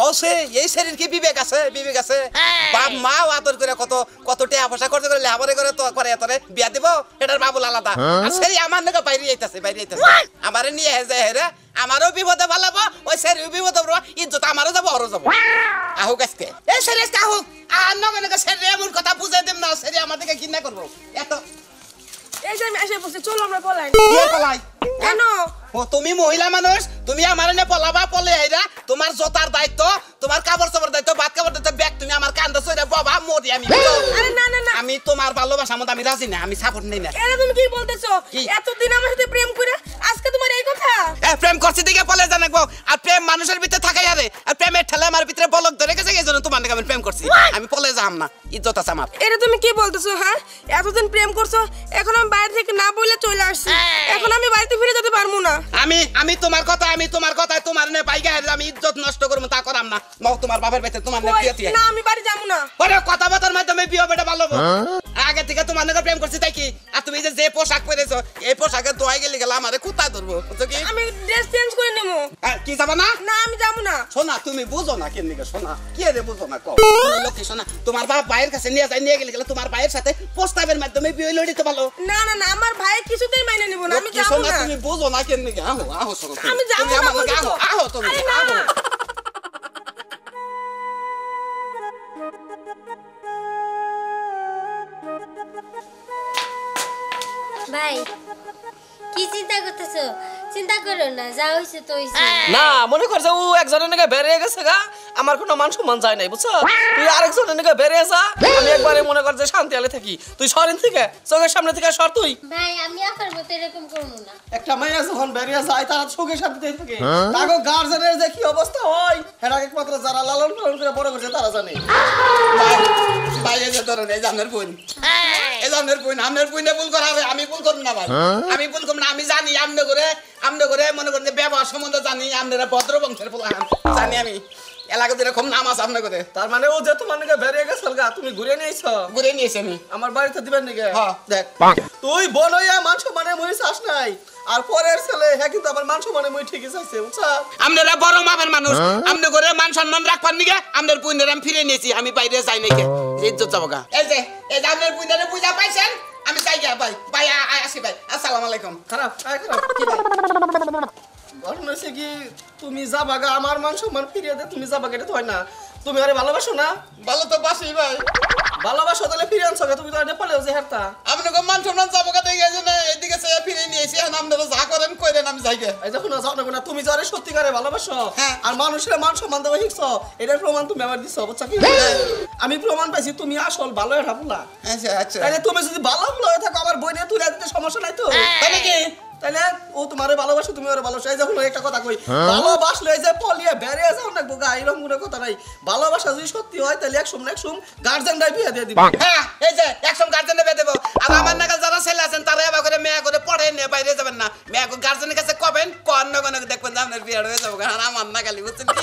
কওছে এই শরীর কি বিবেক আছে বাপ মাও আদর করে কত টাকা পয়সা খরচ করে লেহাপড়া করে তো করে তোরে বিয়া দিব এটার বাবুল আলাদা আর সেই আমার নাকি বাইরে যাইতাছে আমারে নিয়ে যায় হেরে আমারও বিপদে ভালাবো ওই শরীর বিপদে পড়বো ইজ্জত আমারও যাবো ওরও যাবো আহু গাছকে এই শরীর আহু আর নগে শরীর এমন কথা বুঝাই দেব না শরীর আমাদেরকে ঘৃণা করবো এত এই যে আমি এসে বসে চলো আমরা পলাই কেন তুমি মহিলা মানুষ তুমি আমার এনে পলাবা পলে আইরা তোমার জোতার দায়িত্ব তোমার কাপড় চোপড় দায়িত্ব ভাত কাপড় দায়িত্ব ব্যাগ তুমি আমার কান্দা সইরা বাবা মরি আমি আরে না আমি তোমার ভালোবাসা মত আমি রাজি না আমি সাপোর্ট নেই না এরা তুমি কি বলতেছো এতদিন আমার সাথে প্রেম করে আজকে তোমার এই কথা প্রেম করছি দিকে পলে জানাবো আর প্রেম মানুষের ভিতরে থাকাই আরে আর প্রেমের ঠেলা আমার ভিতরে বলক ধরে গেছে এইজন্য তোমার নাকি আমি প্রেম করছি আমি পলে যাম না ইজ্জত আছে আমার এটা তুমি কি বলতেছো হ্যাঁ এতদিন প্রেম করছো এখন আমি বাইরে থেকে না বলে চলে আসছি এখন আমি বাড়িতে ফিরে যেতে পারবো না আমি তোমার কথায় তোমার নে বাইগা আমি ইজ্জত নষ্ট করব তা করাম না মও তোমার বাবার বেতে তোমার নে বিয়ে না আমি বাড়ি যাব না ওরে কথাবার্তার মাধ্যমে বিয়ে বেটা ভালো আগে থেকে তোমার নাকি প্রেম করছি তাই কি আর তুমি যে পোশাক পরেছো এই পোশাকে ধোয়াই গেলি গেল আমারে কোথায় ধরবো বুঝছো কি আমি ড্রেস চেঞ্জ করে নেবো কি যাবা না না আমি যাব না সোনা তুমি বুঝো না কেন নিকে সোনা কি রে বুঝো না কও লক্ষ্মী সোনা তোমার বাপ ভাইয়ের কাছে নিয়ে গেলি গেল তোমার ভাইয়ের সাথে প্রস্তাবের মাধ্যমে বিয়ে লড়িতে ভালো না আমার ভাই কিছুতেই মাইনে নিব না আমি যাব না তুমি বুঝো না কেন নিকে আহো সোনা আমি যাব না আহো তুমি আহো ভাই কি চিন্তা করতেছো চিন্তা করো না যা হইছে তো হইছে না মনে কর যে ও একজনের নাকি বেরিয়ে গেছে গা আমার কোনো মান সম্মান যায় নাই বুঝছো তুই আরেকজনের নাকি বেরিয়ে যা আমি একবারে মনে কর যে শান্তি আলে থাকি তুই সরিন থেকে চোখের সামনে থেকে সর তুই ভাই আমি আপনার মতো এরকম করব না একটা মেয়ে যখন বেরিয়ে যায় তারা চোখের সামনে থেকে তাগো গার্জেনের যে কি অবস্থা হয় হেরা একমাত্র যারা লালন পালন করে বড় করছে তারা জানে ভাই এই যে ধরুন এই জানের বোন আমনের বোনে ভুল করা হবে আমি ভুল করব না ভাই আমি ভুল করব না আমি জানি আমনে করে মনে করেন যে ব্যবহার সম্বন্ধে জানি আপনারা ভদ্র বংশের জানি আমি এলাকাতে এরকম নাম আছে আপনার করে তার মানে ও যে তোমার নাকি বেরিয়ে গেছে গা তুমি ঘুরে নিয়েছি আমি আমার বাড়িতে দিবেন নাকি হ্যাঁ দেখ তুই বোন হইয়া মান সম্মানে মই চাস নাই আর পরের ছেলে হ্যাঁ কিন্তু আমার মান সম্মানে মই ঠিকই চাইছে বুঝছা আপনারা বড় মাপের মানুষ আপনি করে মান সম্মান রাখবার নিগে আপনার পুইনের আমি ফিরে নিয়েছি আমি বাইরে যাই নাকি ইজ্জত যাবো গা এই যে আপনার পুইনের পূজা পাইছেন আমি যাই গা ভাই আসি ভাই আসসালামু আলাইকুম খারাপ কি ভাই ঘটনা হচ্ছে কি তুমি যাবা গা আমার মান সম্মান ফিরিয়ে দে তুমি যাবা এটা তো হয় না তুমি আরে ভালোবাসো না ভালো তো বাসি ভাই ভালোবাসো তাহলে ফিরে আনছো তুমি তো নেপালে যে হারতা আপনাকে মান সম্মান যাবো গা দেখে যে এদিকে সে ফিরে নিয়েছি এখন আপনারা যা করেন কইরেন আমি যাই গা এই যখন যাও না তুমি যারে সত্যিকারে ভালোবাসো আর মানুষের মান সম্মান দেওয়া শিখছো এটার প্রমাণ তুমি আমার দিছো বুঝছো কি আমি প্রমাণ পাইছি তুমি আসল ভালো এটা বলা আচ্ছা তাহলে তুমি যদি ভালো হয়ে থাকো আমার বইনে তুলে দিতে সমস্যা নাই তো তাহলে কি তাহলে ও তোমারে ভালোবাসো তুমি ওরে ভালোবাসো এই যখন একটা কথা কই ভালোবাসলে এই যে পলিয়ে বেরিয়ে যাও না গোগা এরকম কোনো কথা নাই ভালোবাসা যদি সত্যি হয় তাহলে এক সময় গার্জেনরাই বিয়ে দিয়ে দিবে হ্যাঁ এই যে একদম গার্জেনে বিয়ে দেব আর আমার নাগাল যারা ছেলে আছেন তারা এবার করে মেয়ে করে পড়ে নিয়ে বাইরে যাবেন না মেয়ে গার্জেনের কাছে কবেন কোন না কোন দেখবেন যে আপনার বিয়ে হয়ে যাবো আর আমার নাগালি বুঝছেন কি